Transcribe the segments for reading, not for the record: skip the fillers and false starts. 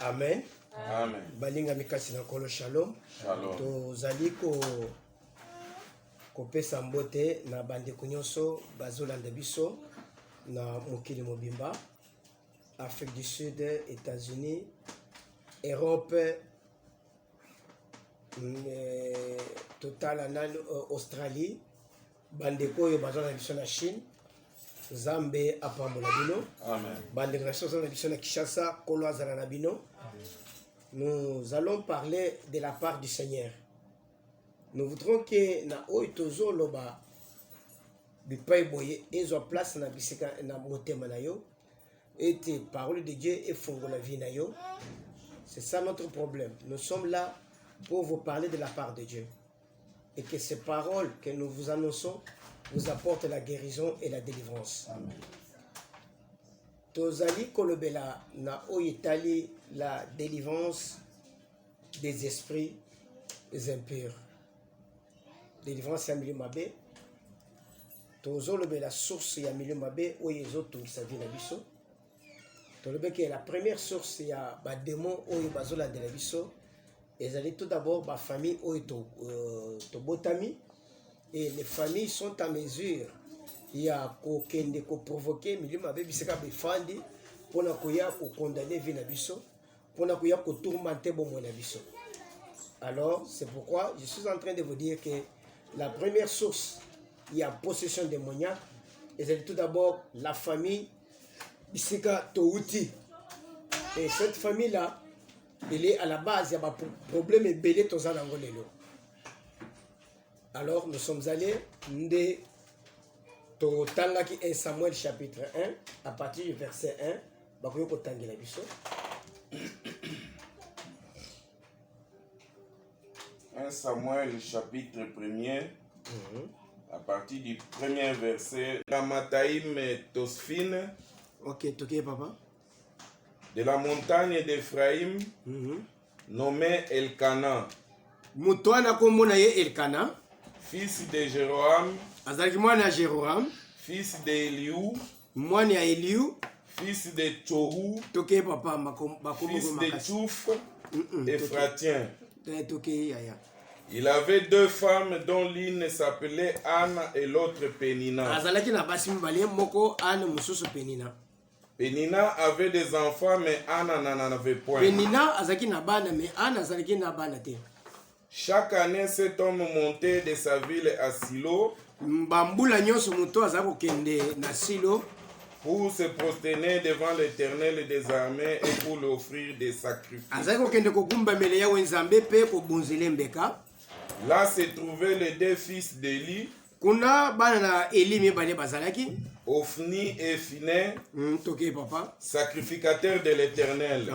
Amen. Amen. Balinga mikasi na kolo shalom. Shalom. Tozali kopesa mbote na bandeko nyonso bazolanda biso na mokili mobimba, Afrique du Sud, États-Unis, Europe, total anal Australie, bandeko oyo bazolanda biso na Chine. Zambe apambola bino. Amen. Bandeko na biso na Kinshasa, kolo azala na bino. Nous allons parler de la part du Seigneur. Nous voudrons que na oitozo loba bipai boye ezo place na bisika na motema na yo et parole de Dieu et fongo la vie na yo. C'est ça notre problème. Nous sommes là pour vous parler de la part de Dieu et que ces paroles que nous vous annonçons vous apportent la guérison et la délivrance. Amen. Tozali kolobela na oyetali la délivrance des esprits impurs. Délivrance ya milieu mabe. Tozolobela source ya milieu mabe oyo ezotungisa vie na biso. Tolobeke la première source ya ba démon oyo bazolandela biso ezali tout d'abord ba famille oyo to botami, et les familles sont en mesure ya kokende ko provoquer milieu mabe bisika befandi pona koya ko condamner vie na biso, pona koya ko tourmenter bomo na biso. Alors c'est pourquoi je suis en train de vous dire que la première source il y a possession démoniaque et c'est tout d'abord la famille bisika touti, et cette famille là elle est à la base, il y a un problème et belé tozana ngolelo. Alors nous sommes allés de Totangaki 1 Samuel chapitre 1 à partir du verset 1. Bakoyo kotangela biso. 1 Samuel chapitre 1er, à partir du premier verset. Ramataïm Tosphine, Ok, toké papa. de la montagne d'Ephraïm, nommé Elkana, Mutoana komona ye Elkana, fils de Jéroam, azalaki mwana ya Jéroam, fils d'Eliou, mwana ya Eliu, fils de Tohu, toké papa bakomo fils de Tchouf, Ephratien. Toké yaya. Il avait deux femmes dont l'une s'appelait Anne et l'autre Pénina. Azalaki na basi mibale moko Anne mususu Penina. Pénina avait des enfants, mais Anne n'en avait point. Penina azalaki na bana mais Anne azalaki na bana te. Chaque année, cet homme montait de sa ville à Silo Mbambula nyonso muto azali kokende na Silo pour se prosterner devant l'Éternel des armées et pour lui offrir des sacrifices. azali kokende kogumbamela yawe nzambe pe kobunzela mbeka. Là se trouvaient les deux fils d'Élie, Kuna bana na Eli mibale bazalaki. Ophni et Phiné, Toké papa. sacrificateurs de l'Éternel.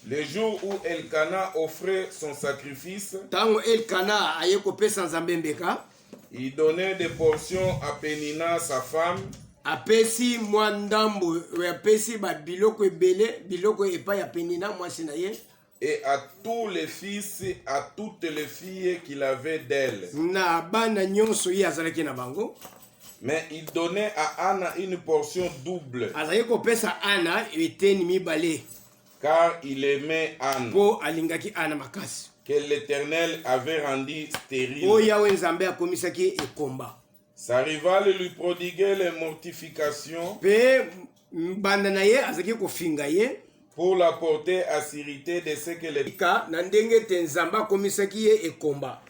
Le jour où Elkana offrait son sacrifice, Tango Elkana aye kopesa nzambe mbeka, il donnait des portions à Pénina, sa femme, apesi mwa ndambo apesi ba biloko ebele, biloko epa ya Penina mwasi na ye, et à tous les fils, à toutes les filles qu'il avait d'elle. na bana nyonso ye azalaki na bango. Mais il donnait à Anna une portion double, Azali kopesa Ana eteni mibale car il aimait Anne, po alingaki Ana makasi. que l'Éternel avait rendue stérile. O yawe nzambe akomisaki ekomba. Sa rivale lui prodiguait les mortifications Pe banda na ye azaki kofinga ye pour la porter à s'irriter de ce que les... ka na ndenge te nzambe akomisaki ye ekomba.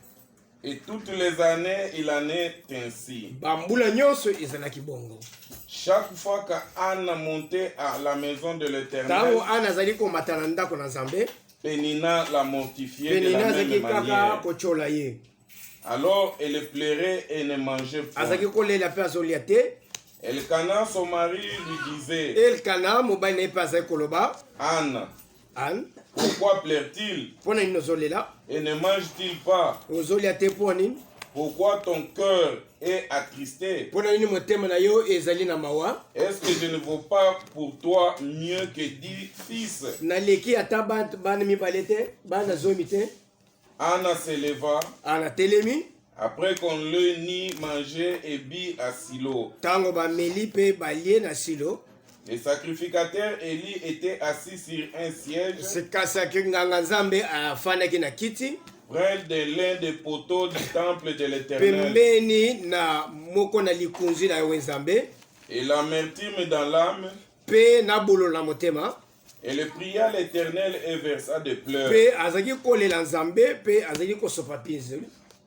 Et toutes les années, il en est ainsi. Bambula nyonso ezalaki bongo. Chaque fois qu'Anne montait à la maison de l'Éternel, Tango Ana azali komata na ndako na nzambe, Pénina la mortifiait de Penina la azaki même kaka manière. kochola ye. Alors elle pleurait et ne mangeait pas. Azaki kolela pe azolia te. Elkana, son mari, lui disait, Elkana mobali na ye pe azali koloba, Anne, Anne, pourquoi pleure-t-il mpona nini ozolela? et ne mange-t-il pas? Ozolia te mpo nini? Pourquoi ton cœur est attristé? Mpona nini motema na yo ezali na mawa? Est-ce que je ne vaux pas pour toi mieux que 10 fils? Naleki ata bana mibale te, bana zomi te. Anna se leva Ana telemi, après qu'on l'ait ni mangé et bu à Silo. tango bameli pe balie na Silo. Le sacrificateur Élie était assis sur un siège près de l'un des poteaux du temple de l'Éternel. Et l'amertume dans l'âme. Elle pria l'Éternel et versa des pleurs.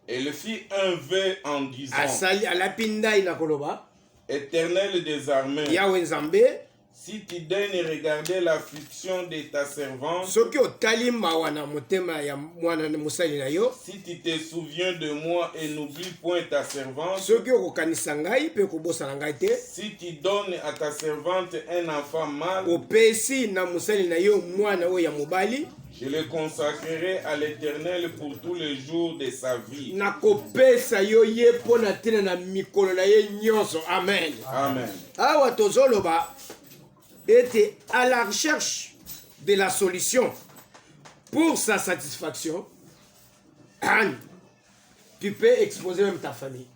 Elle fit un vœu en disant: Éternel des armées, si tu daignes regarder l'affliction de ta servante, si tu te souviens de moi et n'oublie point ta servante, si tu donnes à ta servante un enfant mâle, je le consacrerai à l'Éternel pour tous les jours de sa vie. Amen. Amen. Était à la recherche de la solution pour sa satisfaction. Tu peux exposer même ta famille.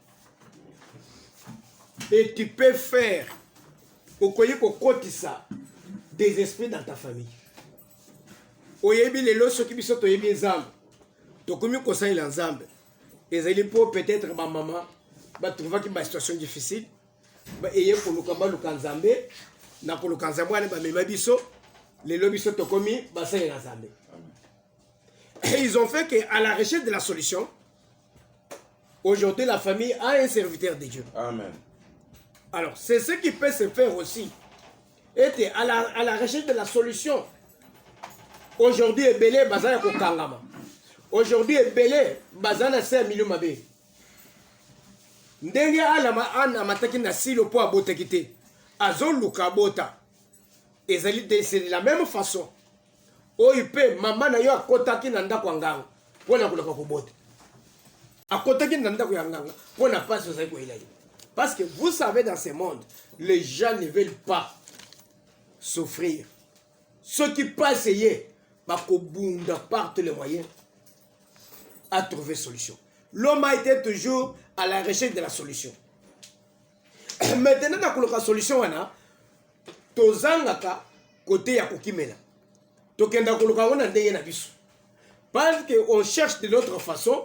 Et tu peux faire des esprits dans ta famille. Oyebi lelo soki biso toyebi nzambe tokomi kosalela nzambe ezali po peut-être ba maman ba trouvaki ba situation difficile ba eye koluka baluka nzambe na koluka nzambe wana ba mema biso lelo biso tokomi basalela nzambe. Et ils ont fait que à la recherche de la solution, aujourd'hui la famille a un serviteur de Dieu. Amen. Alors c'est ce qui peut se faire aussi. Et à la recherche de la solution. Aujourd'hui, Ebele bazana ko kangama. Aujourd'hui, Ebele bazana 5 millions mabe. Ndenge alama ana mataki na silo po abotekite. Azoluka bota. Ezali c'est la même façon. Oyipe mama na yo akotaki na ndako nganga. Pona kuluka ko bota. Akotaki na ndako nganga. Pona passe aux ko ilayi. Parce que vous savez dans ce monde, les gens ne veulent pas souffrir. Ceux qui passent hier par tous les moyens à trouver solution. L'homme a été toujours à la recherche de la solution. Maintenant, dans la solution, on a tozangaka côté ya kokimela. Tokenda kuluka wana ndenge na biso. Parce qu'on cherche de l'autre façon,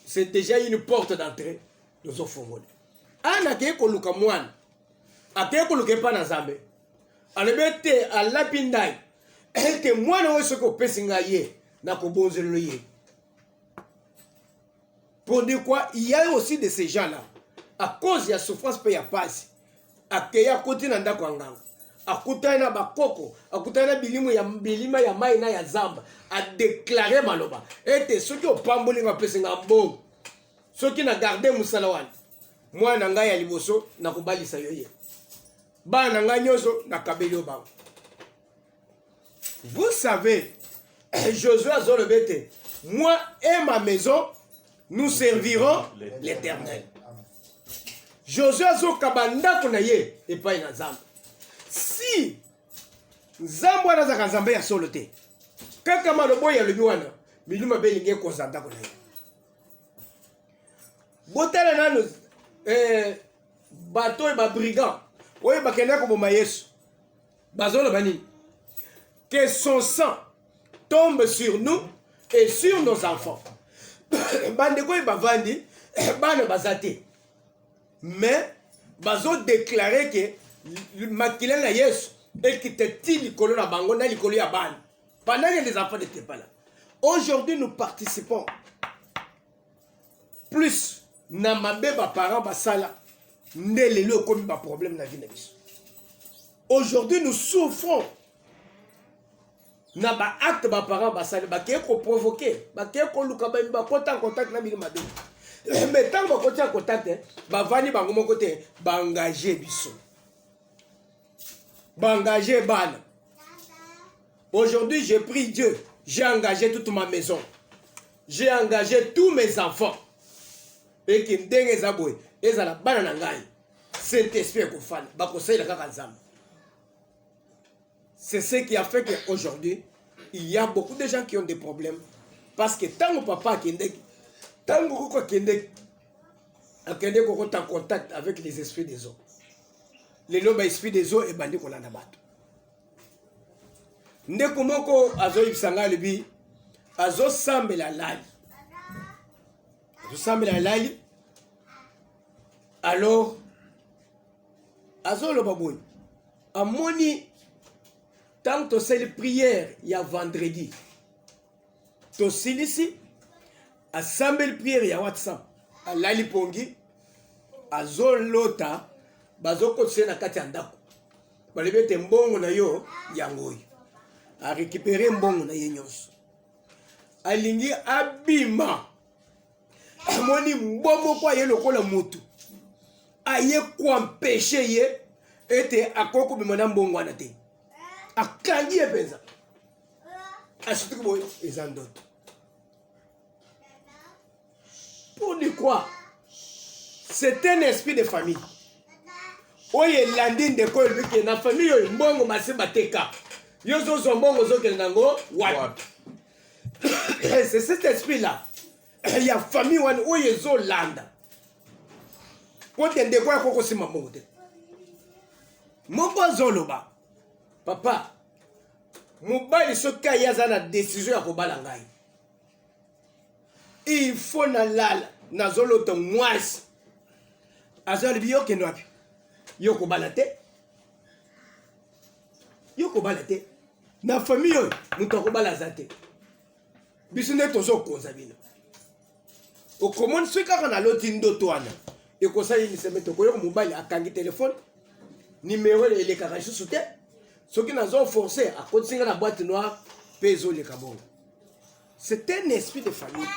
c'est déjà une porte d'entrée. Nous offrons. Ana ke koluka mwana. Ake koluka pa na Nzambe. Alebete alapindai. Et moi, je suis pour dire quoi, il y a aussi de ces gens-là. À cause de la souffrance, il y a pas. À qui a côté nanda kwanganga. À côté na bakoko. À côté na bilima ya mai na ya zamba. À déclarer maloba. Et ceux qui ont pamboli nga pesi nga mbongo. Ceux qui na gardé musalawan. Moi na ngai ya liboso na kubali sa yoye. Ba na ngai nyoso na kabeli obango. Vous savez, Josué a dit, moi et ma maison, nous servirons l'Éternel. Josué a dit, kabanda konaye et pas une Nzambe. Si Nzambe a dit Nzambe ya solote, kaka malobo ya lubiwana, miluma belinge kozanda konaye. Botala nanu bateau et ba brigand, oye bakenda ko boma Yesu. Bazolo bani. Que son sang tombe sur nous et sur nos enfants. Bandeko bavandi, bana bazate. Mais bazo déclarer que makila na Yesu et qui te tili kolo na bango na likolo ya bana. Pendant que les enfants n'étaient pas là. Aujourd'hui nous participons plus na mabe ba parents basala ndele comme ba problème na vie na biso. Aujourd'hui nous souffrons. Na ba acte ba parents basali ba ke ko provoquer ba ke ko luka ba ba kota contact na bilima be mais tant ba kota contact ba vani ba ngomo côté ba engager biso ba engager bana. Aujourd'hui j'ai pris Dieu, j'ai engagé toute ma maison, j'ai engagé tous mes enfants et qui ndenge zaboy ezala bana na ngai Saint-Esprit ko fana ba ko sela kaka Nzambe. C'est ce qui a fait qu'aujourd'hui, il y a beaucoup de gens qui ont des problèmes. Parce que tant que papa tant que en contact avec les esprits des eaux. Les lobes esprits des eaux et bandit qu'on a battu. ndeko moko azoyebisa ngai alobi azosambela lali alors azoloba boye amoni tant tosali prière ya vendredi tosilisi asambeli prière ya WhatsApp alali pongi azolota bazokotisa na kati ya ndako balobi ete mbongo na yo yango oyo arécupere mbongo na ye nyonso alingi abima amoni mbombo kwa ye lokola mutu aye kuampeshe ye ete akoko bima na mbongo wana te akangi ye penza asituki boye eza ndoto pour dire quoi c'est un esprit de famille oyo elandi ndeko elobiki na famille oyo mbongo masemba teka yo zozwa mbongo ozokende nango wapi c'est cet esprit là ya famille wana oyo ezolanda kote ndeko ya kokosima mbongo te moko azoloba papa mobali soki aye aza na décision ya kobala ngai il faut nalala nazolota mwasi azolobi yokende wapi yo kobala te na famille oyo moto akobala aza te biso nde tozokonza bino okomoni soki kaka naloti ndoto wana ekosalisa me tokoyoka mobali akangi telefone nimero elekaka lisusu te soki nazoforce akotisinga na boîte noire mpe ezoleka bongo c'est un esprit de famille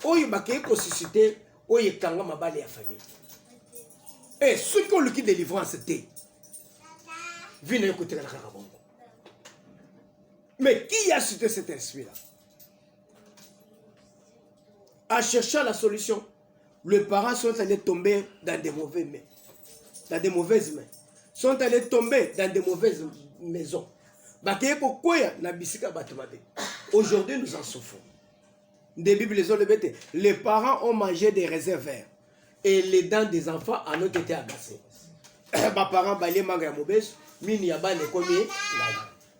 oyo bakei kosusite oyo ekanga mabale ya famille soki oluki délivrance te vino ekotekana kaka bongo mais qui a suscité cet esprit là à chercher la solution les parents sont allés tomber dans des mauvaises mains sont allés tomber dans des mauvaises maisons bakei kokwea na bisika bato mabe aujourd'hui nous en souffrons des bibles les parents ont mangé des raisins verts et les dents des enfants en ont été agacées. Mes parents balie manga ya mobeso mini ya bana ekomi ngai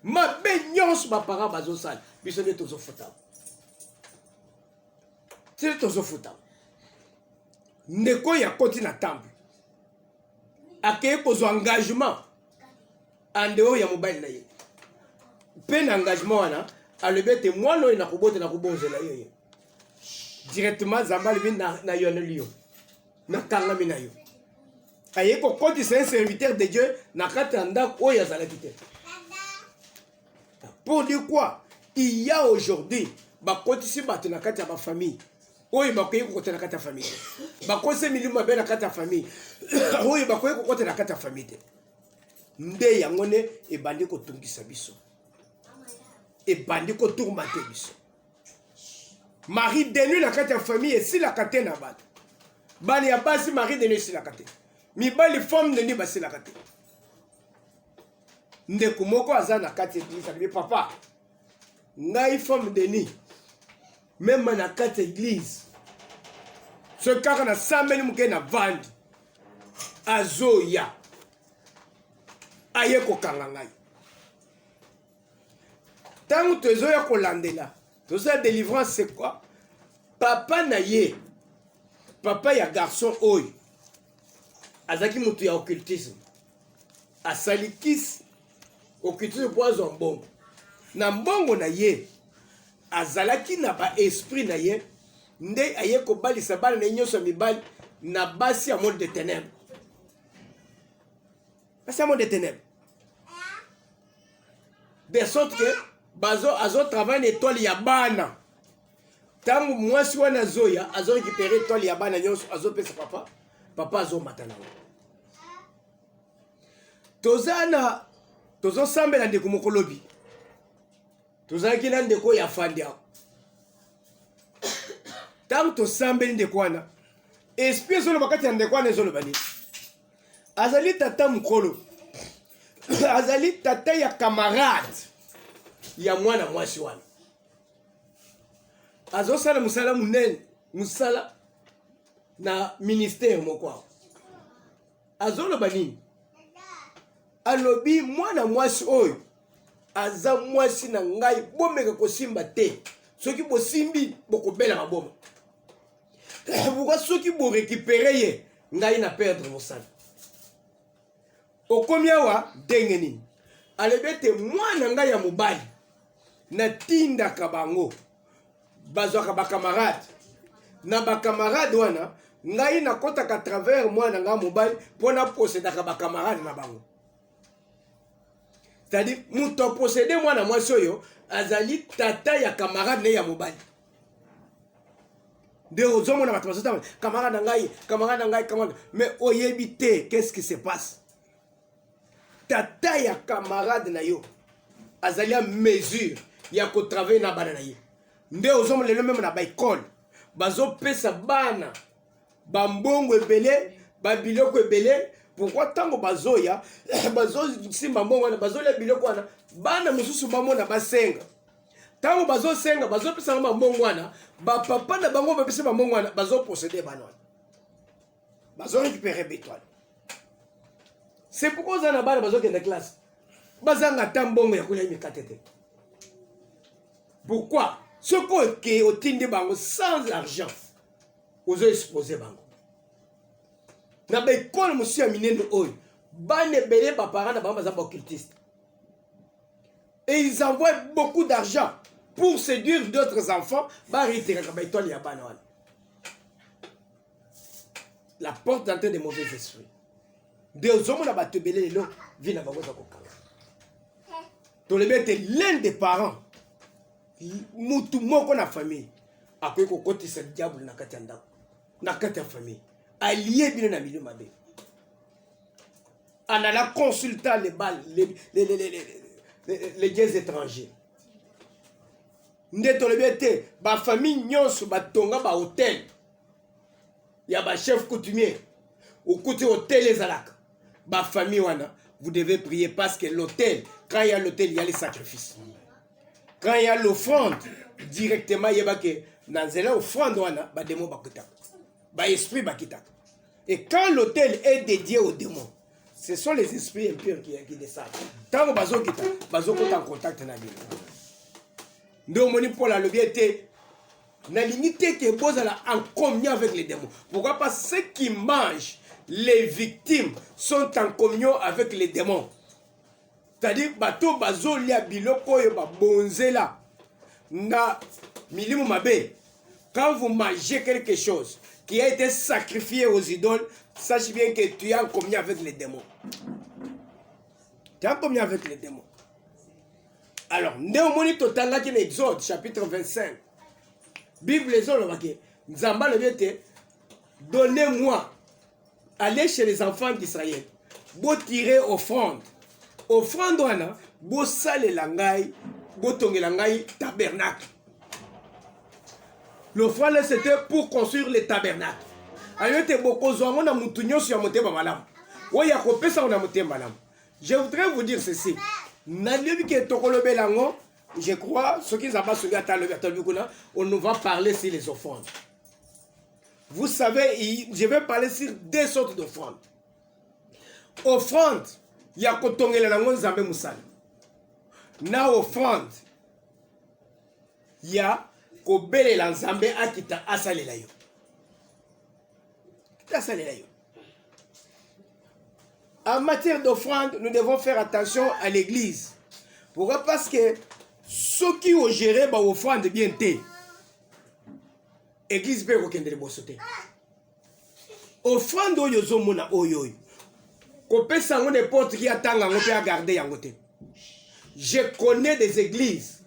mabe nyonso ba parents bazosala biso nde tozofuta c'est tozofuta ndeko ya koti na temple akei kozwa engagement en dehors ya mobali na ye mpe na engagement wana alobi ete mwana oyo nakobota nakobonzela yo directement zamba alobi na yoneli yo nakangami na yo aye kokotisa un serviteur de Dieu na kati ya ndako oyo azalaki te pour dire quoi il y a aujourd'hui bakotisi bato na kati ya bafamille oyo bakoki kokota na kati ya famille te bakotisi milimo mabe na kati ya famille oyo bakoki kokota na kati ya famille te nde yango ne ebandi kotungisa biso ebandi koturma te biso mari de nuit na kati ya famille esilaka te na bato bana ya basi mari de nuit esilaka te mibali femme de nuit basilaka te ndeko moko aza na kati ya église alobi papa ngai femme de nuit meme na kati ya église so kaka nasambeli moke na vandi azoya aye kokanga ngai ntango tozoya kolandela tozala délivrance c'est quoi papa na ye papa ya garçon oyo azalaki moto ya occultisme asalikisi occultisme po azwa mbongo na mbongo na ye azalaki na baesprit na ye nde aye kobalisa bana na ye nyonso ya mibali na basi ya monde de ténèbre basi ya monde de ténèbre de sorte que azotravaille na étoile ya bana ntango mwasi wana azoya azorécupere étoile ya bana nyonso azopesa papa azomata nango tozosambela ndeko moko lobi tozalaki na ndeko ya fandi awo ntango tosambeli ndeko wana esprit ezoloba kati ya ndeko wana ezoloba nini azali tata mokolo azali tata ya camarade ya mwana mwasi wana azosala mosala munene mosala na ministère moko awo azoloba nini alobi mwana mwasi oyo aza mwasi na ngai bomeka kosimba te soki bosimbi bokobela maboma pourquoi soki borécupere ye ngai na perdre mosala okomi awa ndenge nini alobi ete mwana ngai ya mobali natindaka bango bazwaka bakamarade na bakamarade wana ngai nakotaka travers mwana ngai mobali mpo naposedaka bakamarade na bango. C'est-à-dire moto aposede mwana mwasi oyo azali tata ya camarade ne ya mobali. De ozomona bato bazotama camarade na ngai mais oyebi te qu'est-ce qui se passe. Tata ya camarade na yo azali a mesure ya ko travailler na bana na ye. Nde ozomona lelo même na ba école bazopesa bana bambongo ebele babiloko ebele. Pourquoi tango bazoya bazosimba mbongo wana bazolia biloko wana bana mosusu bamona basenga tango bazosenga bazopesa mbongo wana bapapa na bango bapesa mbongo wana bazoposséder bana wana bazorécupérer bétoile. C'est pourquoi on a bana bazokenda classe bazanga ta mbongo ya kolia mikate te. Pourquoi ce que otindi bango sans argent ozo exposer bango na ba école monsieur minene oyo bane belé ba parents na ba bazamba occultiste et ils envoient beaucoup d'argent pour séduire d'autres enfants ba retirer ba étoile ya bana wana la porte d'entrée des mauvais esprits de zomo na ba tebelé lelo vi na bango za kokanga to le bete l'un des parents mutu moko na famille akoyi kokotisa diable na kati ya ndako na kati ya famille allié bien na milieu mabe en allant consulter les dieux étrangers nde tolebete ba famille nyonso batonga ba hôtel ya ba chef coutumier au côté hôtel ezalaka ba famille wana vous devez prier parce que l'hôtel quand il y a l'hôtel il y a les sacrifices quand il y a l'offrande directement yebake na nzela offrande wana ba démon bakitaka ba esprit bakitaka. Et quand l'hôtel est dédié aux démons, ce sont les esprits impurs qui descendent. Tant que bazo kita, bazo kota en contact na lui. Nous moni pour la lobiété, na limité que bozala en communion avec les démons. Pourquoi? Parce que ceux qui mangent, les victimes, sont en communion avec les démons. C'est-à-dire bato bazo lia biloko yo ba bonzela na milimu mabe. Quand vous mangez quelque chose qui a été sacrifié aux idoles, sache bien que tu es en communion avec les démons. Tu es en communion avec les démons. Alors, Néomoni Totanga qui est Exode, chapitre 25. Bible les autres, Nzamba le vete, donnez-moi, allez chez les enfants d'Israël, bo tirer offrande. Offrande wana, bo sale langai, bo tonge langai tabernacle. L'offrande c'était pour construire les tabernacles. Je voudrais vous dire ceci. Je crois, ce qui on nous va parler sur les offrandes. Vous savez, je vais parler sur deux sortes d'offrandes. Offrande, il y a na offrande, il y a kobele la nzambe akita asalela yo. En matière d'offrande, nous devons faire attention à l'église. Pourquoi? Parce que ceux qui ont géré ba offrande bien té. Église peut kokendele bosote. Offrande oyo zomona oyo. Kopesa ngo n'importe qui atanga ngo pe a garder yango té. Je connais des églises.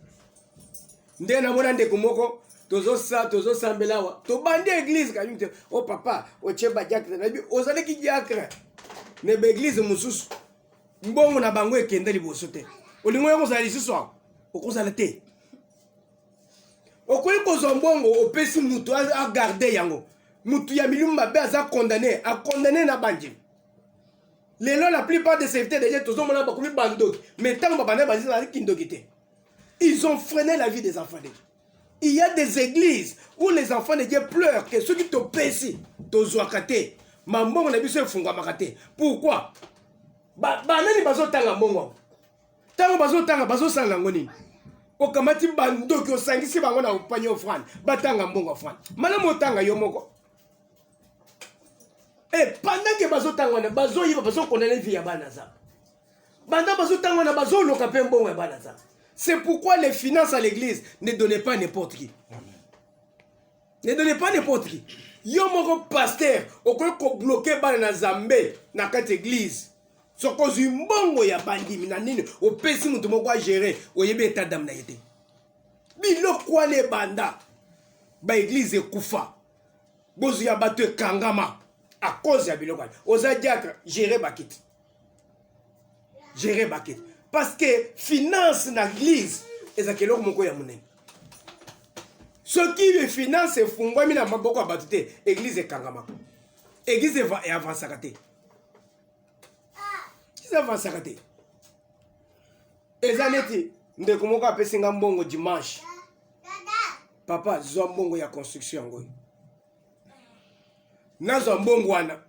Ndena mona ndeko moko tozo sambelawa to bande église ka yute o papa o cheba diacre na bi ozale ki diacre ne be église mususu mbongo na bango ekende liboso te olingo yango za lisusu o kozala te o koyi kozo mbongo o pesi mutu a garder yango mutu ya milimu mabe aza condamné na banji lelo la plupart des serviteurs de Dieu tozo mona ba komi bandoki mais tango ba bande ba zina kindoki te. Ils ont freiné la vie des enfants de Dieu. Il y a des églises où les enfants de Dieu pleurent que ceux qui te pèsent, te zoakate, maman n'a pas fait fungwa makate. Pourquoi? Banani bazo tanga mongo. Tango bazo sala ngoni. Okamati bandoki osangisi bango na opanye offrande. Batanga mbongo offrande. Mana motanga yo moko. Et pendant que bazo tangwana bazo yiba bazo condamner vie ya bana za. Banda bazo tangwana bazo loka pe mbongo ya bana za. C'est pourquoi les finances à l'église ne donnez pas n'importe qui. Ne donnez pas n'importe qui. Yo moko pasteur ko bloquer bana na Zambé na kati église. Soko mbongo ya bandimi na nini opesi mutu moko a gérer oyebe état d'âme na yete. Biloko le banda ba église ekufa. Bozu ya bato kangama à cause ya biloko. Oza diacre gérer bakit. Gérer bakit. Parce que finance na l'église ezakelo moko ya munene. Ce qui les finance fungwami na maboko ya bato te église ekangama. Église e avancaka te. Ils avancent à côté. Ezaneti, ndeko moko apesinga mbongo dimanche. Papa, zwa mbongo ya construction ngoyi. Nazwa mbongo wana.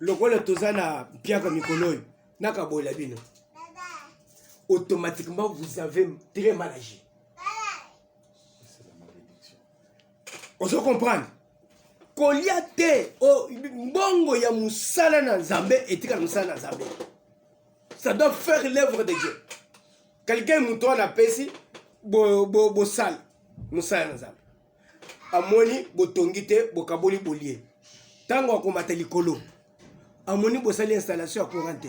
Lokola tozana piaka mikoloyo. Naka bola bino. Automatiquement, vous avez très mal agi. C'est la malédiction. On se comprend. Kolia te, mbongo ya musala na Nzambe, etika musala na Nzambe. Ça doit faire l'œuvre de Dieu. Quelqu'un mouton a pesi bo sal musala na Nzambe. Amoni botongite bokaboli bolie. Tango akomata likolo. Amoni bosali installation ya courant te.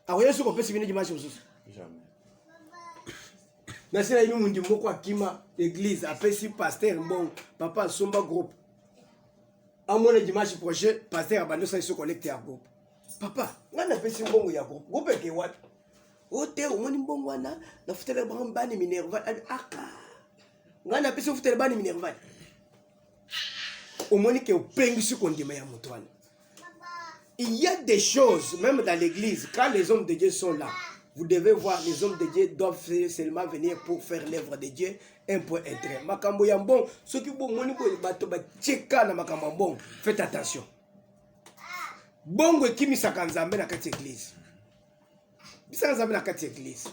Akoya soko pesi bino dimanche mosusu. Jamais. Nasina yimi mundi moko akima église apesi pasteur bon papa somba groupe. Amoni dimanche prochain pasteur abando sa iso collecte ya groupe. Papa, ngana pesi mbongo ya groupe. Groupe ke wat? Ote omoni mbongo wana na futele bani minerval aka. Ngana pesi futele bani minerval. Omoni ke opengisi kondima ya mutwana. Il y a des choses même dans l'église quand les hommes de Dieu sont là. Vous devez voir les hommes de Dieu doivent seulement venir pour faire l'œuvre de Dieu. Un point intérêt. Makambo ya mbon, ceux qui bon moni bo bato ba tcheka na makambo mbon. Faites attention. Bongo ekimisaka Nzambe na kati église. Bisaka Nzambe na kati église.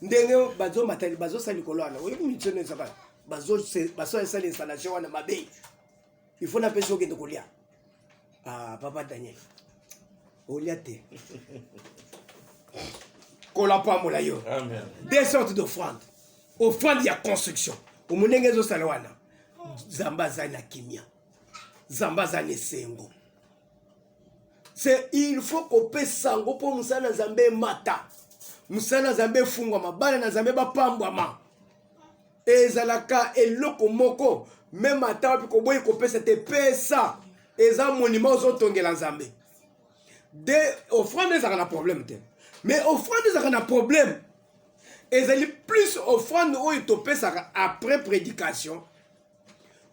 Ndenge bazo matali bazo sali kolwana. Oyo mitsono ezaka. Bazo sali installation wana mabe. Il faut na peso ke ndokolia. Ah papa Daniel. Oliate. Kola pa mola yo. Amen. Des sortes d'offrandes. Offrande ya construction. Omunenge zo salwana. Zamba zana kimia. Zamba zane sengo. C'est il faut qu'on paie sango pour musana Nzambe mata. Musana Nzambe fungwa mabana na Nzambe ba pambwa ma. Ezalaka eloko moko même ata pi ko boye ko pesa te pesa. Eza monument zo tongela Nzambe. De offrande ça na problème te. Mais offrande ça na problème. Ezali plus offrande o to pesa après prédication.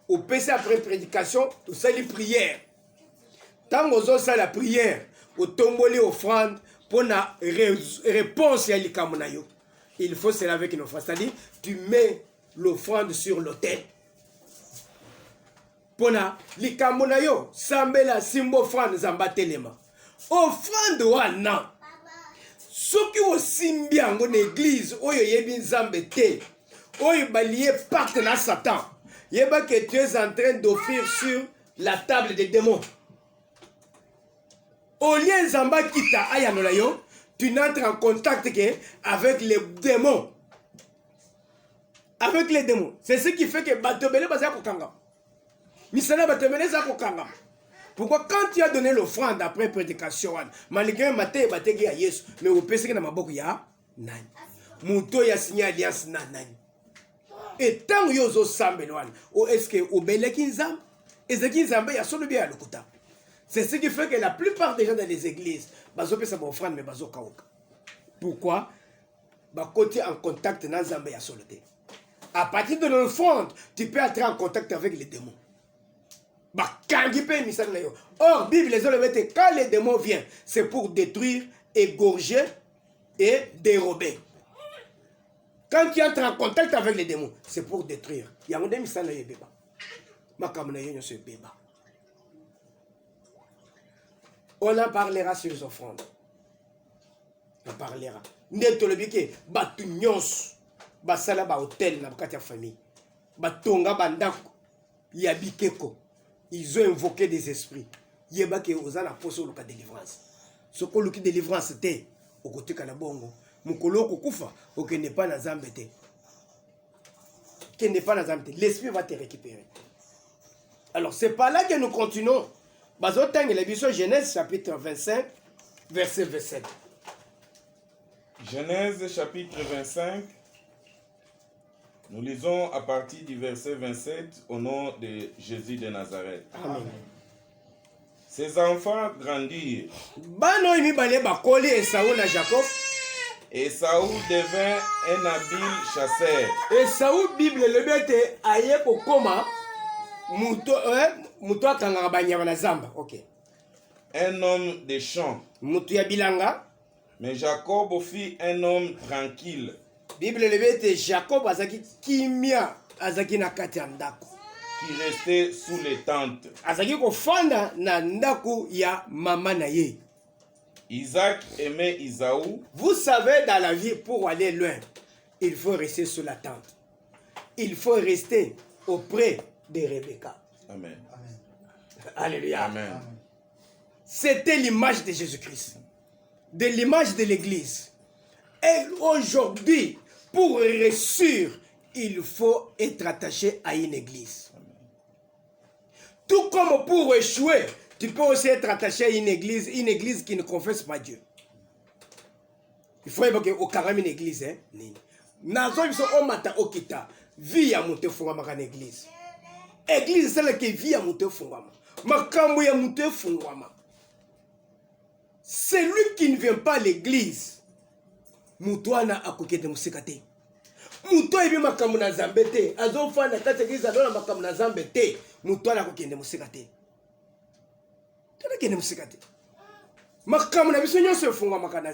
Au PC après prédication, tout ça les prières. Tant que ça la prière, au tomboli offrande pour la réponse à l'ikamonayo. Il faut cela avec une offrande. C'est-à-dire, tu mets l'offrande sur l'autel. Pour la l'ikamonayo, sambela simbo offrande zambatelema. Offrande wana. Ceux qui ont simbian en église, oyo yebi nzambe te, oyo balié pacte na Satan. Yeba que tu es en train d'offrir sur la table des démons. Au lieu Zamba kita ayanola yo, tu n'entres en contact avec les démons. Avec les démons. C'est ce qui fait que batobele baza kokanga. Misana batobele za kokanga. Pourquoi quand tu as donné l'offrande après prédication, malgré maté bategi ya Yesu, mais au peseke na maboko ya nani. Muto ya signé alliance na nani. Et tant que yozo sambelwan, ou est-ce que au belekinzam, et ce kinzambe ya solo bien à l'okuta. C'est ce qui fait que la plupart des gens dans les églises, bazo pesa ba offrande mais bazo kaoka. Pourquoi? Ba côté en contact na zambe ya solo te. À partir de l'offrande, tu peux entrer en contact avec les démons. Ba kangi pe misal na yo. Or Bible les olebete quand les démons viennent, c'est pour détruire, égorger et dérober. Quand tu entres en contact avec les démons, c'est pour détruire. Il y a un démon qui est bébé. On en parlera sur les offrandes. on parlera. Nde tolobi ke batu nyonso basala ba hôtel na kati ya famille. Batonga bandako ya bikeko. Ils ont invoqué des esprits. Yeba ke ozana poso luka délivrance. Soko luki délivrance te okotika na bongo. Mukolo kokufa okende pas na Nzambe te. Qui n'est pas dans la l'esprit va te récupérer. Alors, c'est par là que nous continuons. Bazotang et l'émission Genèse chapitre 25, verset 27. Genèse chapitre 25. Nous lisons à partir du verset 27 au nom de Jésus de Nazareth. Amen. Ses enfants grandirent. Bano imi bale bakoli Esaü na Jacob. Esaü devint un habile chasseur. Esaü Bible le bete aye kokoma muto akanga banyama na zamba. OK. Un homme de champ. Mutu ya bilanga. Mais Jacob fit un homme tranquille. Bible le bete Jacob azaki kimia azaki na kati ya ndako. Qui restait sous les tentes. Azaki kofanda na ndako ya mama na ye. Isaac aimait Isaü. Vous savez, dans la vie, pour aller loin, il faut rester sous la tente. Il faut rester auprès de Rebecca. Amen. Alléluia. Amen. C'était l'image de Jésus-Christ, de l'image de l'Église. Et aujourd'hui, pour réussir, il faut être attaché à une Église. Tout comme pour échouer, tu peux aussi être attaché à une église qui ne confesse pas Dieu. Il faut évoquer au carême une église. Nazo biso omata okita vie ya muté fungama kan église. Église c'est que vie ya muté fungama. Makambo ya muté fungama. Celui qui ne vient pas à l'église, mutuana akokete musikate. Muto ebi makambo na zambete, azofa na kati église adona makambo na zambete, mutuana akokende musikate.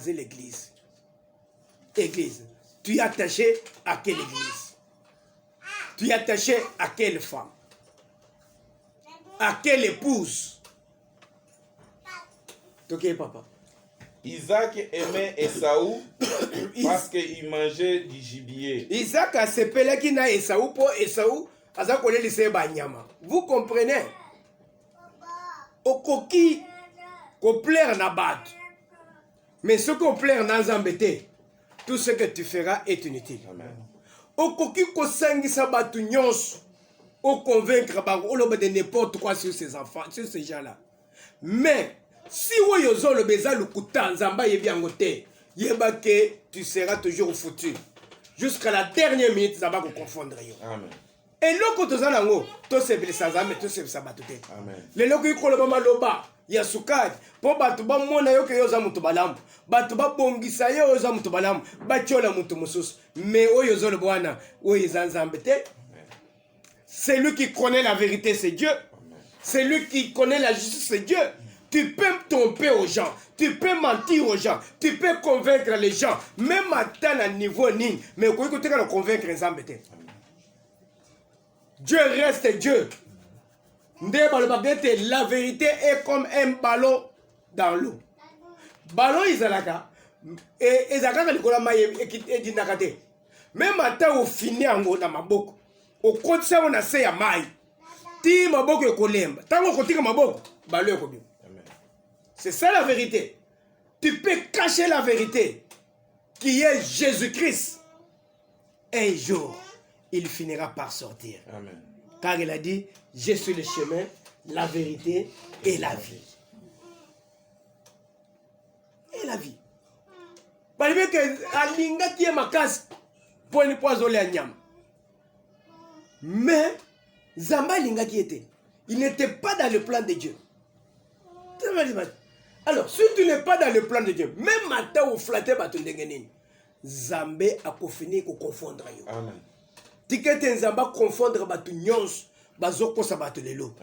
L'église. Église, tu es attaché à quelle église? Tu es attaché à quelle femme? À quelle épouse? Ok, papa. Isaac aimait Esaü parce qu'il mangeait du gibier. Isaac a sepelé qui n'a Esaü pour Esaü, Azak connaît les banyama. Vous comprenez? Okoki ko plaire na bat. Mais ce qu'on plaire na zambete, tout ce que tu feras est inutile. Amen. Okoki ko sangisa batu nyonso, o convaincre ba o loba de n'importe quoi sur ces enfants, sur ces gens-là. Mais si woyozo le beza lukuta nzamba yebi angote, yeba que tu seras toujours foutu. Jusqu'à la dernière minute zamba ko confondre yo. Amen. Et loko tozanango, to se blessa zamba, to se sabatute. Amen. Le loko ikolo mama loba ya sukadi po batu ba mona yo ke yo za mutu balamu batu ba bongisa yo za mutu balamu ba chola mutu mususu mais oyo zo le bwana oyo zanzambe te. Celui qui connaît la vérité c'est Dieu. Celui qui connaît la justice c'est Dieu. Tu peux tromper aux gens, tu peux mentir aux gens, tu peux convaincre les gens même à tel niveau ni mais ko ko te ka convaincre nzambe te. Dieu reste Dieu. La vérité est comme un ballon dans l'eau. Ballon izalaka et ezalaka likola maye edinakate. Même ata au fini ango na maboko. Au kotisa on a se ya mai. Ti maboko ekolemba. Tango kotika maboko, ballon ekobima. C'est ça la vérité. Tu peux cacher la vérité qui est Jésus-Christ. Un jour, il finira par sortir. Amen. Car il a dit, je suis le chemin, la vérité et la vie. Et la vie. Parce que alinga qui est ma casse pour ne pas aller à Nyam. Mais Zamba linga qui était, il n'était pas dans le plan de Dieu. Alors, si tu n'es pas dans le plan de Dieu, même matin ou flatté baton dengenin, Zambé a fini de confondre. Amen. Tikete nzamba confondre batu nyons bazo kosa batu lelo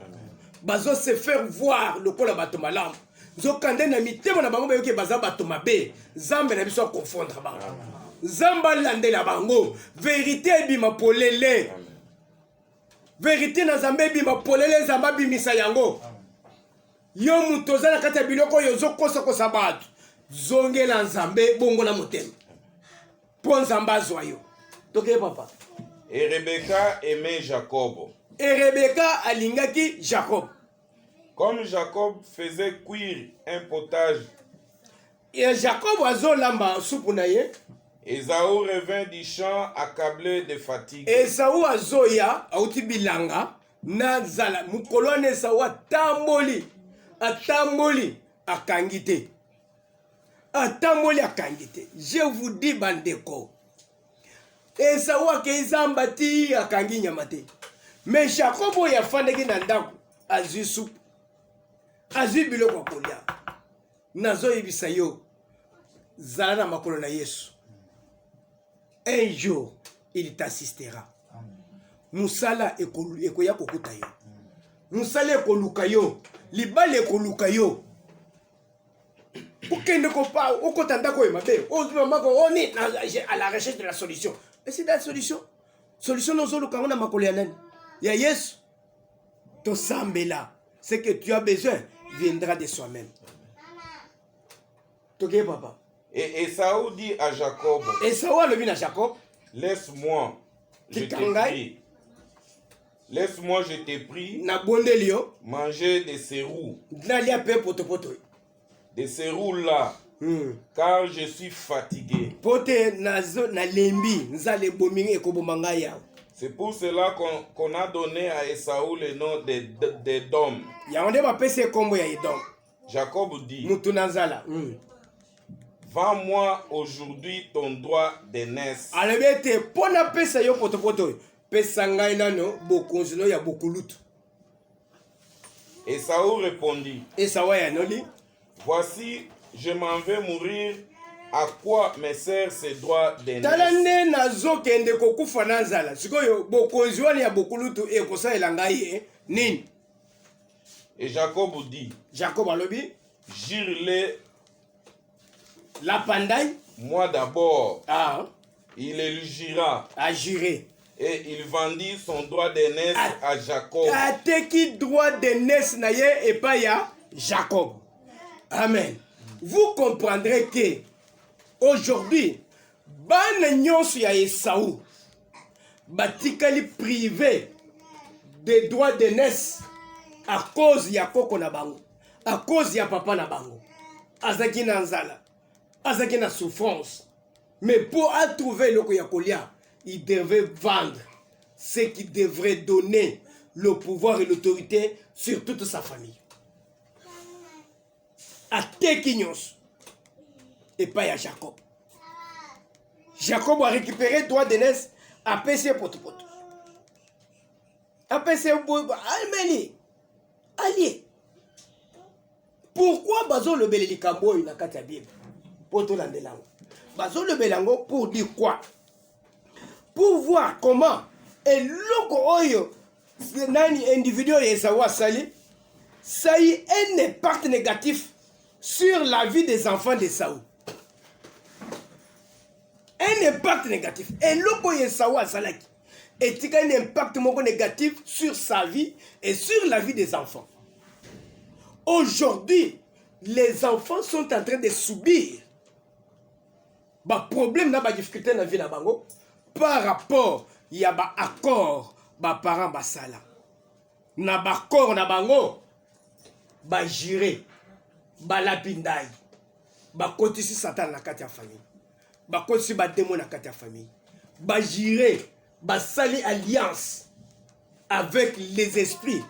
bazo se faire voir le kola batu malam zo kande na mitema na bango bayoke baza batu mabe zambe na biso confondre ba zamba lande la bango vérité bima polele vérité na zambe bima polele zamba bimisa yango yo mutoza na kata biloko yo zo kosa kosa batu zongela nzambe bongo na motema po nzambe azwa yo toke papa. Et Rebecca aimait Jacob. Et Rebecca alingaki Jacob. Comme Jacob faisait cuire un potage, et Jacob azolamba soupe na ye. Ésaü revint du champ accablé de fatigue. Ésaü azoya auti bilanga na zala mukolone Ésaü atamboli akangite. Atamboli akangite. Je vous dis bandeko. Ésaü akezamba ti akangi nyamate. Mais Jacob oya fandeki na ndako azwi soupe. Azwi biloko kolia. Nazo yebisa yo zala na makolo na Yesu. Un jour, il t'assistera. Musala ekoya kokuta yo. Musala ekoluka yo. Libale ekoluka yo. Ukende ko pa okotanda ko emabe. Oni à la recherche de la solution. Mais c'est la solution. Solution nozoluka ngona makolo ya nani? Ya Yesu. To sambela. Ce que tu as besoin viendra de soi-même. Toke papa. Et Ésaü dit à Jacob, Ésaü alobi na Jacob, laisse-moi, je te prie. Laisse-moi, je te prie, na bondeli yo, manger des serous. nalia pe potopoto. Des serous là, car je suis fatigué. Pote nazo na lembi, nzale bomingi ekobomanga ya. C'est pour cela qu'on a donné à Ésaü le nom d'Édom. Yaonde ba pese kombo ya Edom. Jacob dit, Mutu nazala. vends-moi aujourd'hui ton droit d'aînesse. Alebete pona pesa yo potopoto. Pesa ngai nano bokonzino ya bokulutu. Ésaü répondit, Ésaü ya noli, voici, je m'en vais mourir. À quoi me sert ce droit d'aînesse? talane nazo kende kokufa na nzala. Sikoyo bokonzi wana ya bokulutu ekosalela ngai nini? Et Jacob dit, Jacob alobi, jure-le la pandaille, moi d'abord. ah, Il le jura. a juré. Et il vendit son droit d'aînesse à Jacob. Ateki droit d'aînesse na ye et pas ya Jacob. Amen. Vous comprendrez que aujourd'hui, bana nyonso ya Ésaü batikali privé des droits d'aînesse à cause ya koko na bango, à cause ya papa na bango. Azaki na nzala, azaki na souffrance. Mais pour trouver le kolia, il devait vendre ce qui devrait donner le pouvoir et l'autorité sur toute sa famille. Ateki nyonso et pas ya Jacob. Jacob a récupéré droit d'aînesse à PC potopoto. À PC almeni allié. Pourquoi bazo le belelikambo na kati ya Bible? Poto landelango. Bazo le belango pour dire quoi? Pour voir comment et loko oyo nani individu Ésaü asali ça y est un impact négatif sur la vie des enfants d'Ésaü. Un impact négatif. Et loko Ésaü asalaki et un impact négatif sur sa vie et sur la vie des enfants. Aujourd'hui, les enfants sont en train de subir ba problème na ba difficulté na vie na bango par rapport ya ba accord ba parents basala na ba accord na bango ba juré ba lapindai ba kotisi satan na kati ya famille ba kotisi ba démon na kati ya famille ba juré ba sali alliance avec les esprits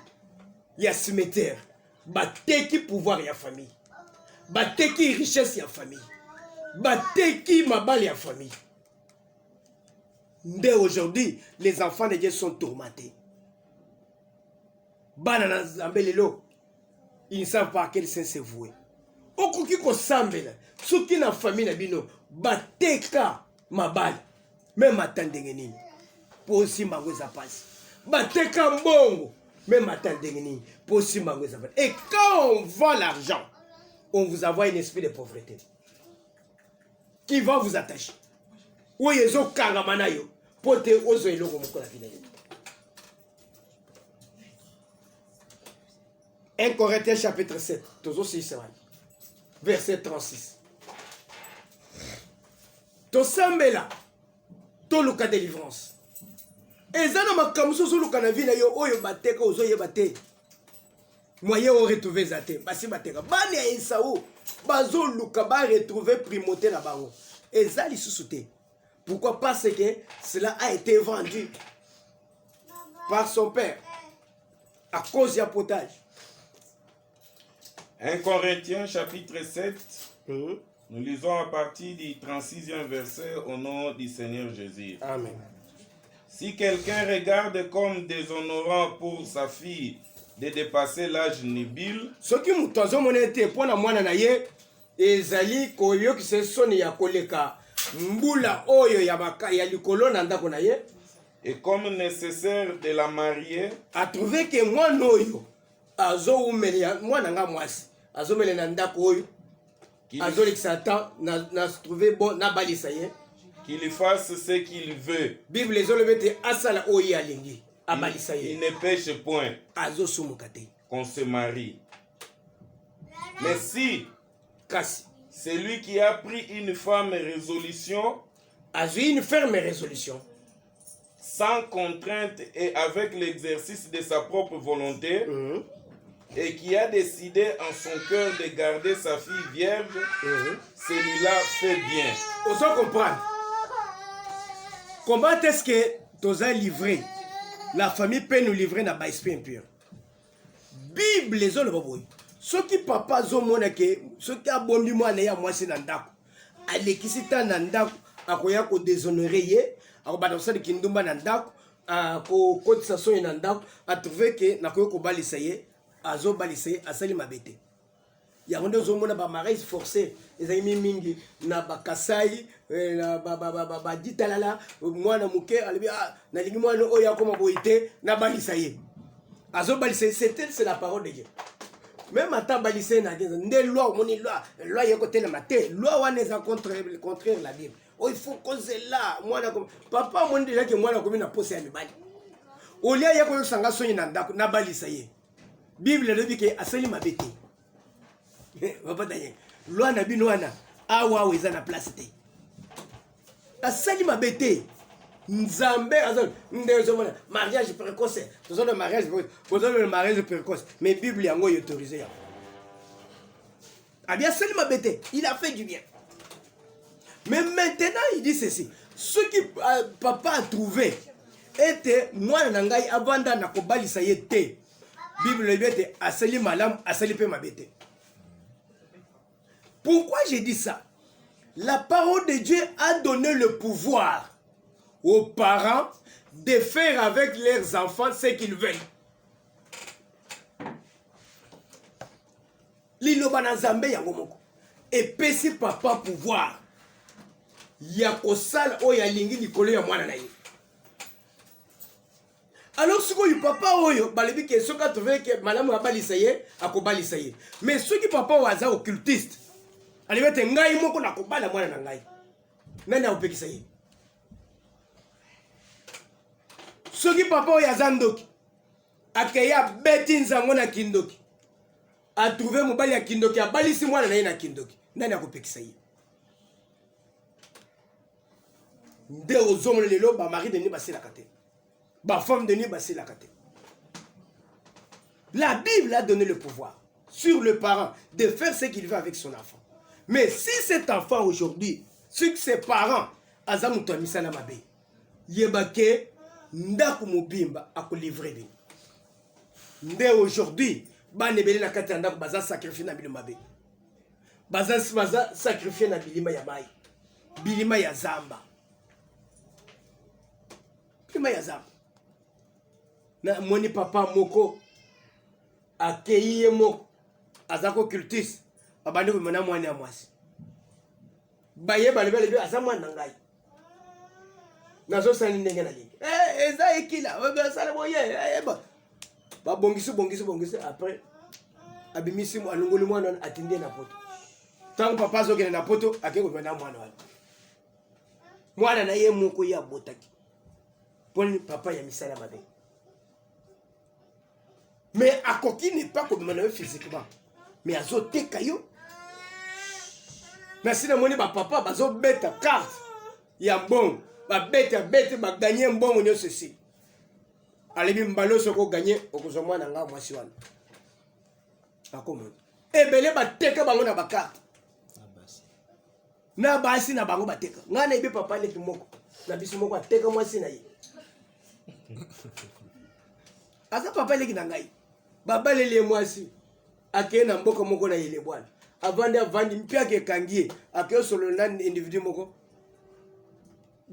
ya cimetière ba teki pouvoir ya famille ba teki richesse ya famille bateki mabali ya famille. Dès aujourd'hui, les enfants de Dieu sont tourmentés. Banana zambelelo, ils ne savent pas à quel sens se vouer. Okoki ko sambela, soki na famille na bino, bateka mabali, même attendenge nini. Po simba ngweza pasi. Bateka mbongo, même attendenge nini. Po simba ngweza pasi. Et quand on vend l'argent, on vous envoie un esprit de pauvreté qui va vous attacher. Ou yezo kangamana yo pote ozo eloko moko la vida. 1 Corinthiens chapitre 7, verset 36. tosambela toluka délivrance eza na makambo mosusu oluka na vie na yo oyo bateka ozoyeba te moyen oretrouve eza te basi bateka bana ya esau bazoluka baretrouve primauté na bango eza lisusu te. Pourquoi? Parce que cela a été vendu par son père à cause du potage. 1 Corinthiens chapitre 7, nous lisons à partir du 36e verset au nom du Seigneur Jésus. Amen. Si quelqu'un regarde comme déshonorant pour sa fille de dépasser l'âge nubile, ce qui mutu azomona ete mpo na mwana na ye ezali koyokisa soni ya koleka mbula oyo ya likolo na ndako na ye, et comme nécessaire de la marier, a trouvé que mwana oyo azoumela mwana nga mwasi azomela na ndako oyo azolekisa ta na trouvé bon na balisa ye qu'il fasse ce qu'il veut. Bible ezoloba ete asala oyo alingi abalisa ye, il ne pêche point azosumuka te qu'on se marie. Mais si kasi celui qui a pris une ferme résolution, azwi une ferme résolution sans contrainte et avec l'exercice de sa propre volonté, et qui a décidé en son cœur de garder sa fille vierge, celui-là fait bien. Vous comprenez? Comment est-ce que tu as livré? La famille peut nous livrer dans l'esprit impur. Bible les autres boy. Ce qui papa zomona ke, ce qui a bombi moi na ya mwasi na ndako. Alekisita na ndako akoya ko déshonorer ye, akobata ça de kindumba na ndako, ko kotisa so na ndako, a trouvé que na koyo ko balisa ye, azo balisa ye asali mabete. Ya ngondo zomona ba mariage forcé, ezali mingi na bakasai na ba ditalala mwana muke alibi na lingi mwana oyo akoma boité na balisa ye. Azo balisa c'est la parole de Dieu. Même à balissé na des lois, loi y a côté la maté, loi wana est contraire la Bible. Oh il faut causer là, moi papa mon déjà que moi na comme na posé à mibali. Olia ya ko sanga sonyi na ndako na balisa ye. Bible le dit que asali mabete. Papa daye. Loi na bino wana awa weza na place te. Asali mabete. Nzambe azol ndezo mona mariage précoce tozo le mariage précoce mais Bible yango y autorisé ya a bien seulement bête il a fait du bien mais maintenant il dit ceci ce qui papa a trouvé était moi na ngai abanda na kobalisa ye te Bible bête asali malam asali pe mabete. Pourquoi j'ai dit ça? La parole de Dieu a donné le pouvoir aux parents de faire avec leurs enfants ce qu'ils veulent. Liloba na Nzambe yango moko. Et pesi papa pouvoir. Ya kosala oyo alingi likolo ya mwana na ye. Alors ce que papa oyo balebi ke soka trouvé que malamu abalisa ye akobalisa ye. Mais ce qui papa waza occultiste. Alibete ngai moko na kobala mwana na ngai. Nani aopekisa ye? Soki papa oyo aza ndoki akeya beti nzango na kindoki atrouve mobali ya kindoki abalisi mwana na ye na kindoki nani akopekisa ye? Nde ozomona lelo ba mari de ni basilaka te ba femme de ni basilaka te. La Bible a donné le pouvoir sur le parent de faire ce qu'il veut avec son enfant. Mais si cet enfant aujourd'hui, si ses parents azamuto misala mabe yebake ndako mobimba akolivrer bino. Nde aujourd'hui bana ebele na kati ya ndako baza sacrifier na bilima be. Baza sacrifier na bilima ya mai. Bilima ya zamba. Bilima ya zamba. Na moni papa moko akeye moko azako cultus abandi ko mona mwana ya mwasi. Baye balebele bi asa mwana ngai. Nazo sani ndenge na lingi. Eza ekila, sala boye, ba bongisi après abimisi mo alongoli mwana atindie na poto. Tango papa zokene na poto akeko mwana mwana wala. Mwana na ye moko ya botaki. Poni papa ya misala mabe. Mais akoki n'est pas comme mwana physiquement. Mais azoteka yo. Na sina moni ba papa bazo beta carte. ya mbongo babete baganye mbongo nyonso esi alebi mbalo soko ganye okozomwa na nga mwasi wana akomona ebele bateka bango na bakarte na basi na bango bateka nga na yebi papa leki moko na biso moko ateka mwasi na ye aza papa leki na ngai babaleli ye mwasi akeye na mboka moko na yele bwana avandi mpe akekangi ye akeye osolola na individu moko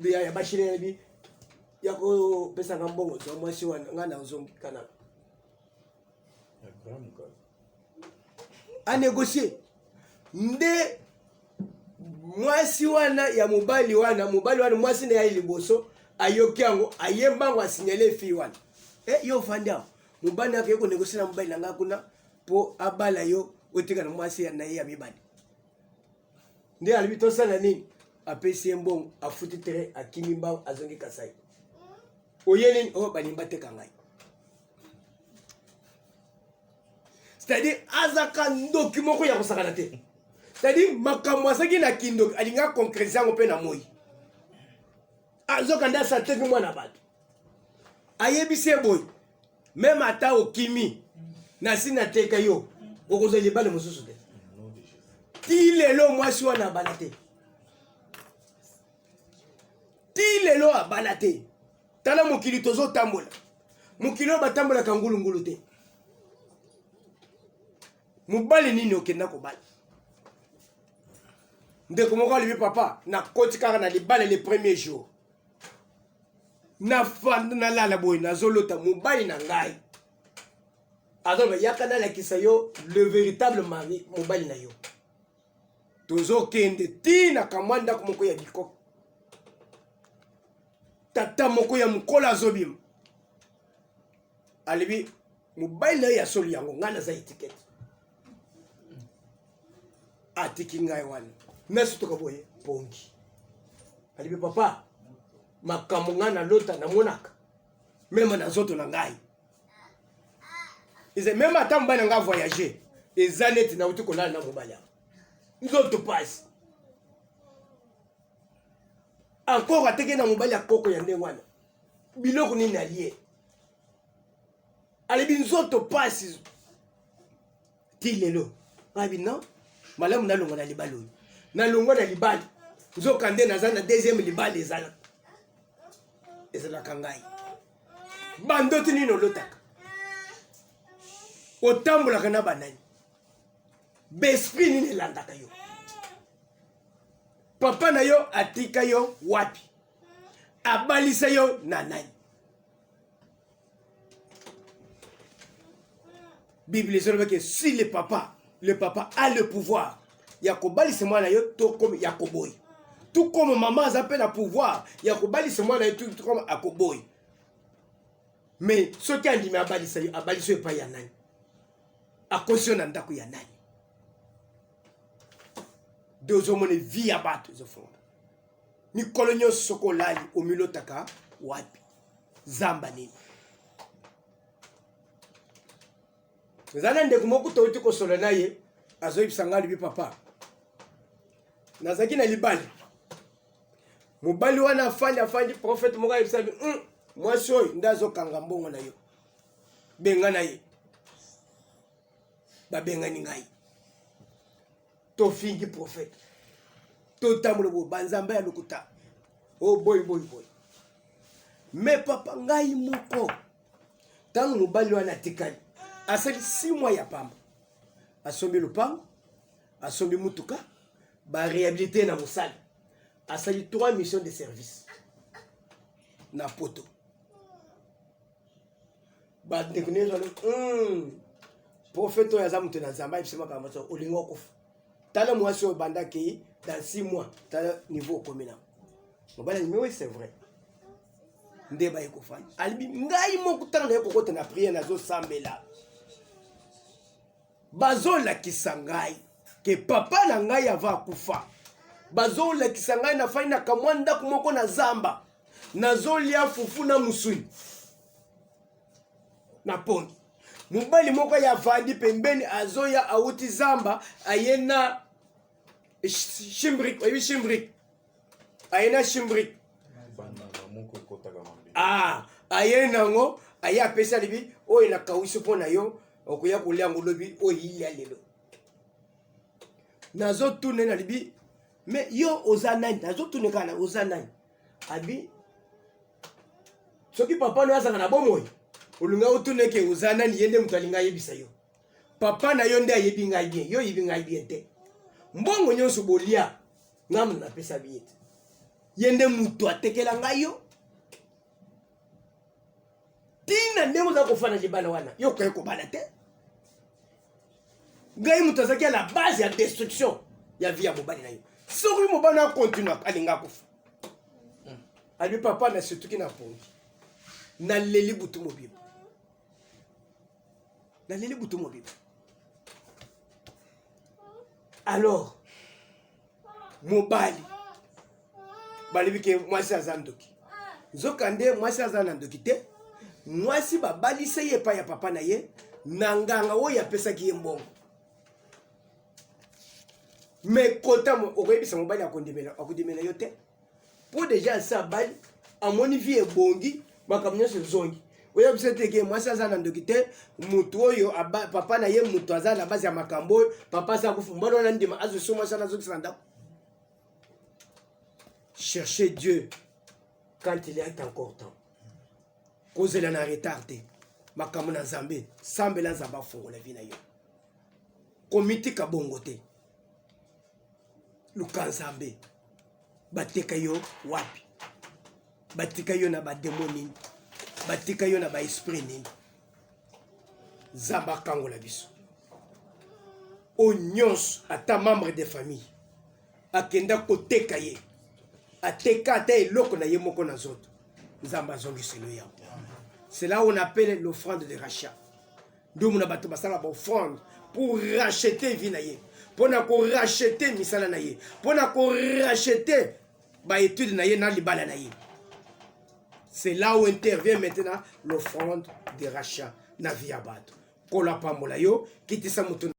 ya bashile na bi ya kopesa nga mbongo zwa mwasi wana nga na ozongi kana anegocie nde mwasi wana ya mobali wana mwasi na ya liboso ayoki yango ayembango asinyale fi wana yo fandi aho mobali akeye konegocie na mobali na nga kuna po abala yo otika na mwasi na ye ya mibali nde alobi tosala nini apesi ye mbongo afuti tere akimi mbao azongi kasai oye nini oyo balimba teka ngai c'est-à-dire azaka ndoki moko ya kosakana te c'est-à-dire makambo asaki na kindoki alinga concrétise yango mpe na moi azokanda asateki mwana bato ayebisi ye boye meme ata okimi na si na teka yo okozwa libala mosusu te ti lelo mwasi wana abala te ti lelo abala te tala mokili tozotambola mokili oyo batambolaka ngulungulu te mobali nini okenda kobala ndeko moko alobi papa nakoti kaka na libala le premier jour nafanda nalala boye nazolota mobali na ngai azoloba yaka nalakisa yo le véritable mari mobali na yo tozokende tina kamwa ndako moko ya bikoko tata moko ya mokolo azobima alebi mobali na ye ya solo yango ngai naza etikete atiki ngai wana nasi toka boye pongi alebi papa makambo ngai nalota namonaka meme na nzoto na ngai eze meme ata mobali na ngai voyage eza neti nauti kolala na mobali yango nzoto pasi encore ateke na mobali akoko ya nde wana biloko nini alie alebi nzoto pasi ti lelo abi non malamu nalongwa na libali oyo nalongwa na libali nzoka nde naza na deuxième libali ezalaka ngai bandoto nini olotaka otambolaka na banani besprit nini elandaka yo papa na yo atika yo wapi abalisa yo na nani Bible dit que si le papa a le pouvoir ya kobalisa mwana yo to comme yakoboy tout comme maman appelle le pouvoir ya kobalisa mwana yo tout comme akoboy mais ce qui andimi abalisa yo pa ya nani akosiona ndako ya nani dozomone vie ya bato ezofonda mikolo nyonso soko olali omilotaka wapi zamba nini ezana ndeko moko touti kosolo na ye azoyebisa ngai alobi papa nazalaki na libali mobali wana afandi prophète moko ayebisa bi mwasi oyo nde azokanga mbongo na yo benga na ye babengani ngai tofingi prophète totambola bo banzamba ya lokuta o boy mais papa ngai moko ntango mobali wana atikali asali 6 mois ya pamba asombi lupango asombi mutuka baréhabilité na mosala asali 3 missions de service na poto bandeko nezalo prophète oyo aza moto na nzambe ayebisemaka maso olingi okufa tala mwasi oyo bandaki dans 6 mois tala niveau okomi nango mobali alimi oui c'est vrai nde baye kofanya alibi ngai moko ntango naye kokota na priere nazosambela bazolakisa ngai ke papa na ngai ava akufa bazolakisa ngai nafai na kamwa ndako moko na zamba nazolia fufu na musuni na pongi mobali moko ya vandi pembeni azoya auti zamba aye na shimbrik ayena chimbrique aye nango aye apesa libi oyo nakawisi mpo na yo okoya kolia yango lobi oyo ilia lelo nazotune na libi me yo oza nani nazotune kaka oza nani abi soki papa no azanga na bomoi olinga otune ke oza nani ye nde moto alinga ayebisa yo papa na yo nde ayebi ngai bien yo oyebi ngai bien te mbongo nyonso bolia ngamu napesa bien te ye nde moto atekela ngai yo tina ndenge oza kofana libala wana yo okoki kobala te ngai moto azalaki ya la base ya destruction ya vie ya mobali na yo soki mobali na continue alinga kofa ali papa na surtuki na pongi naleli butu mobimba naleli butu mobimba alors mobali balebi ke mwasi aza ndoki nzoka nde mwasi aza na ndoki te mwasi babalisa ye epai ya papa na ye na nganga oyo apesaki ye mbongo me kota okoyebisa mobali akondimela yo te mpo deja asa bali amoni vie ebongi makambo nyonso ezongi oyebisa te ke mwasi aza na ndoki te mutu oyo papa na ye mutu aza na base ya makambo oyo papa aza kufu mbona wana ndima azoso mwasi ana azokisa ndako. Cherchez Dieu quand il est encore temps. Kozela na retardé. Makambo na Nzambe, sambela Nzamba fongola vie na yo. Komitika bongo te. Luka Nzambe. Bateka yo wapi? Batika yo na ba démoni. Batika yo na ba esprit nini. Nzamba kangola biso. O nyonso ata membre de famille. Akenda koteka ye. Ateka ata eloko na ye moko na zoto. Nzamba zongiselo ya. C'est là où on appelle l'offrande de rachat. D'où on a battu basala offrande pour racheter vie na ye. Pour na ko racheter misala na ye. Pour na ko racheter ba étude na ye na libala na ye. C'est là où intervient maintenant l'offrande de rachat na vie abato. Kola pambola yo kitisa mutu